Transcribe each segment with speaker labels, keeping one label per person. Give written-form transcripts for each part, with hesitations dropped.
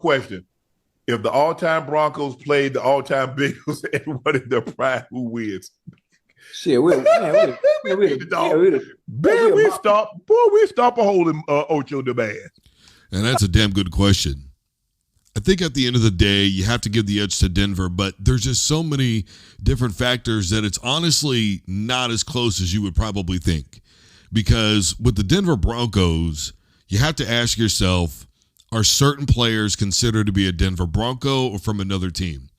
Speaker 1: question. If the all-time Broncos played the all-time Bengals and one in their prime, who wins?
Speaker 2: Shit, we man,
Speaker 1: We
Speaker 2: we
Speaker 1: need the
Speaker 2: yeah,
Speaker 1: dog.
Speaker 2: we
Speaker 1: Man,
Speaker 2: we
Speaker 1: we stop a hole in Ocho the man.
Speaker 3: And that's a damn good question. I think at the end of the day, you have to give the edge to Denver, but there's just so many different factors that it's honestly not as close as you would probably think. Because with the Denver Broncos, you have to ask yourself, are certain players considered to be a Denver Bronco or from another team?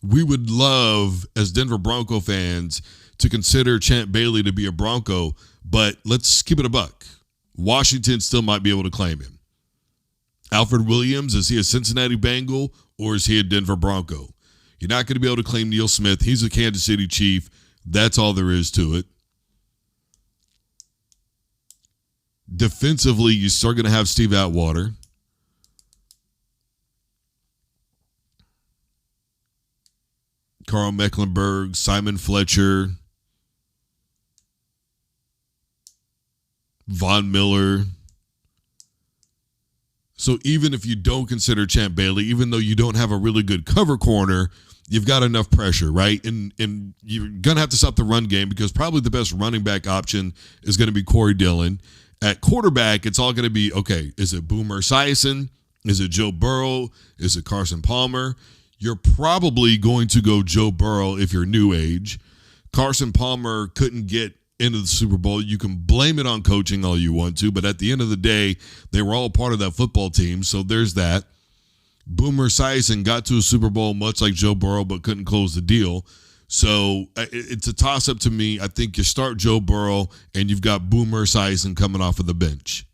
Speaker 3: We would love, as Denver Bronco fans, to consider Champ Bailey to be a Bronco, but let's keep it a buck. Washington still might be able to claim him. Alfred Williams, is he a Cincinnati Bengal or is he a Denver Bronco? You're not going to be able to claim Neil Smith. He's a Kansas City Chief. That's all there is to it. Defensively, you're still going to have Steve Atwater. Carl Mecklenburg, Simon Fletcher, Von Miller. So even if you don't consider Champ Bailey, even though you don't have a really good cover corner, you've got enough pressure, right? And you're going to have to stop the run game because probably the best running back option is going to be Corey Dillon. At quarterback, it's all going to be, okay, is it Boomer Esiason? Is it Joe Burrow? Is it Carson Palmer? You're probably going to go Joe Burrow if you're new age. Carson Palmer couldn't get into the Super Bowl. You can blame it on coaching all you want to, but at the end of the day, they were all part of that football team, so there's that. Boomer Esiason got to a Super Bowl much like Joe Burrow, but couldn't close the deal. So it's a toss-up to me. I think you start Joe Burrow, and you've got Boomer Esiason coming off of the bench.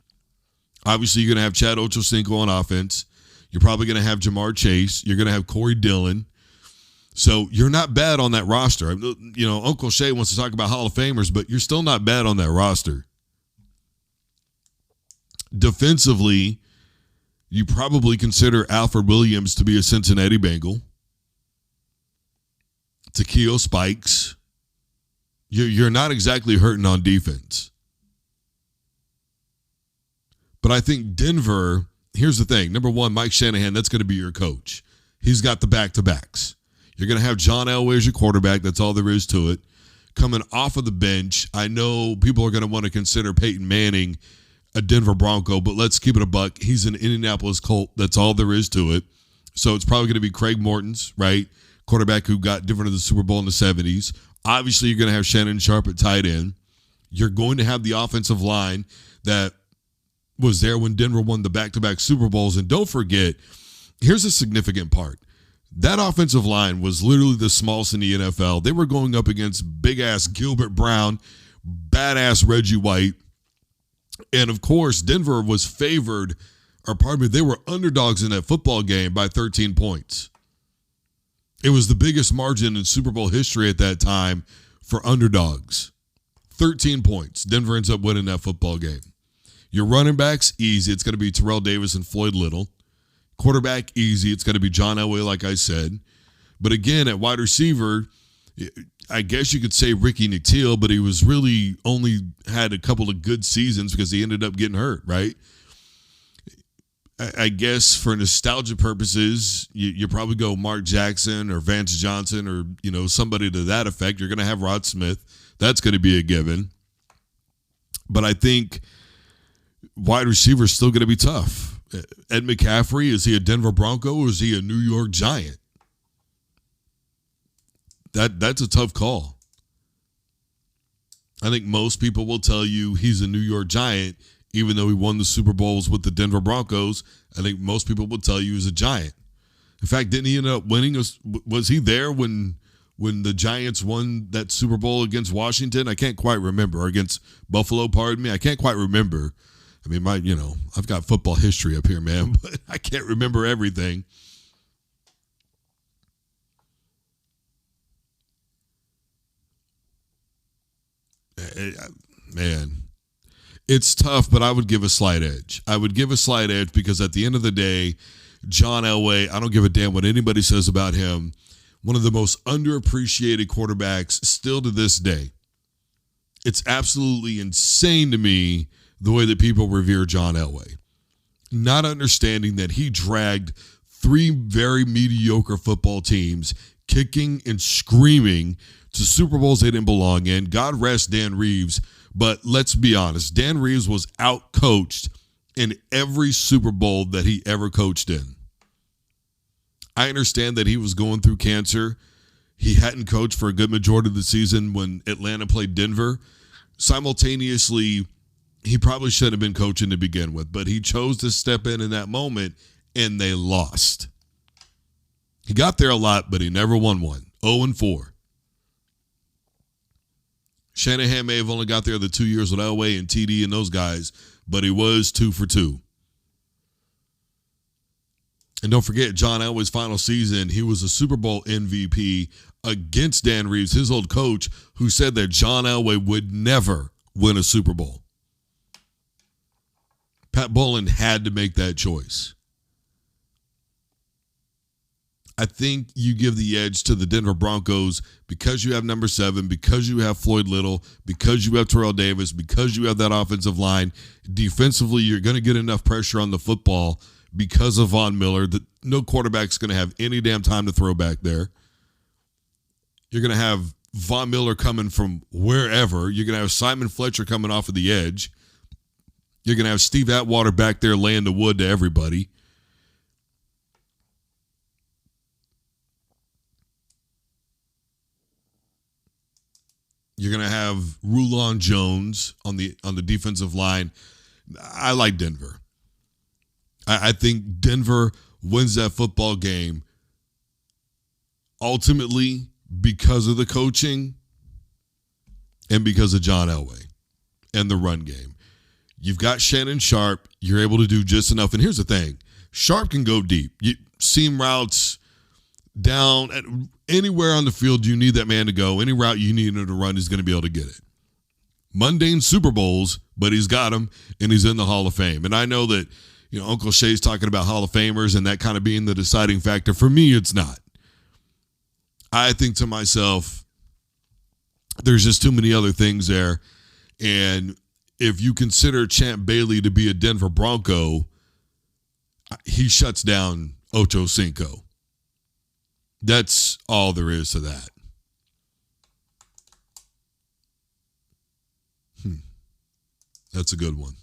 Speaker 3: Obviously, you're going to have Chad Ochocinco on offense. You're probably going to have Jamar Chase. You're going to have Corey Dillon. So you're not bad on that roster. You know, Uncle Shay wants to talk about Hall of Famers, but you're still not bad on that roster. Defensively, you probably consider Alfred Williams to be a Cincinnati Bengal. Takeo Spikes. You're not exactly hurting on defense. But I think Denver, here's the thing. Number one, Mike Shanahan, that's going to be your coach. He's got the back-to-backs. You're going to have John Elway as your quarterback. That's all there is to it. Coming off of the bench, I know people are going to want to consider Peyton Manning a Denver Bronco, but let's keep it a buck. He's an Indianapolis Colt. That's all there is to it. So it's probably going to be Craig Morton's, right? Quarterback who got different in the Super Bowl in the 70s. Obviously, you're going to have Shannon Sharp at tight end. You're going to have the offensive line that was there when Denver won the back-to-back Super Bowls. And don't forget, here's a significant part. That offensive line was literally the smallest in the NFL. They were going up against big-ass Gilbert Brown, badass Reggie White. And, of course, Denver was favored, or pardon me, they were underdogs in that football game by 13 points. It was the biggest margin in Super Bowl history at that time for underdogs. 13 points. Denver ends up winning that football game. Your running backs, easy. It's going to be Terrell Davis and Floyd Little. Quarterback, easy. It's going to be John Elway, like I said. But again, at wide receiver, I guess you could say Ricky Nattiel, but he was really only had a couple of good seasons because he ended up getting hurt, right? I guess for nostalgia purposes, you probably go Mark Jackson or Vance Johnson or, you know, somebody to that effect. You're going to have Rod Smith. That's going to be a given. But I think wide receiver is still going to be tough. Ed McCaffrey, is he a Denver Bronco or is he a New York Giant? That's a tough call. I think most people will tell you he's a New York Giant, even though he won the Super Bowls with the Denver Broncos. I think most people will tell you he's a Giant. In fact, didn't he end up winning? Was he there when the Giants won that Super Bowl against Washington? I can't quite remember. Or against Buffalo, pardon me. I can't quite remember. I mean, I've got football history up here, man, but I can't remember everything. Man, it's tough, but I would give a slight edge. I would give a slight edge because at the end of the day, John Elway, I don't give a damn what anybody says about him, one of the most underappreciated quarterbacks still to this day. It's absolutely insane to me the way that people revere John Elway. not understanding that he dragged 3 very mediocre football teams kicking and screaming to Super Bowls they didn't belong in. God rest Dan Reeves, but let's be honest, Dan Reeves was out-coached in every Super Bowl that he ever coached in. I understand that he was going through cancer. He hadn't coached for a good majority of the season when Atlanta played Denver. Simultaneously, he probably shouldn't have been coaching to begin with, but he chose to step in that moment, and they lost. He got there a lot, but he never won one. 0-4. Shanahan may have only got there the 2 years with Elway and TD and those guys, but he was 2 for 2. And don't forget, John Elway's final season, he was a Super Bowl MVP against Dan Reeves, his old coach, who said that John Elway would never win a Super Bowl. Pat Bowlen had to make that choice. I think you give the edge to the Denver Broncos because you have number 7, because you have Floyd Little, because you have Terrell Davis, because you have that offensive line. Defensively, you're going to get enough pressure on the football because of Von Miller that no quarterback's going to have any damn time to throw back there. You're going to have Von Miller coming from wherever. You're going to have Simon Fletcher coming off of the edge. You're going to have Steve Atwater back there laying the wood to everybody. You're going to have Rulon Jones on the defensive line. I like Denver. I think Denver wins that football game ultimately because of the coaching and because of John Elway and the run game. You've got Shannon Sharp. You're able to do just enough. And here's the thing. Sharp can go deep. Seam routes down at anywhere on the field you need that man to go. Any route you need him to run, he's going to be able to get it. Mundane Super Bowls, but he's got them, and he's in the Hall of Fame. And I know that, Uncle Shay's talking about Hall of Famers and that kind of being the deciding factor. For me, it's not. I think to myself, there's just too many other things there. And if you consider Champ Bailey to be a Denver Bronco, he shuts down Ocho Cinco. That's all there is to that. That's a good one.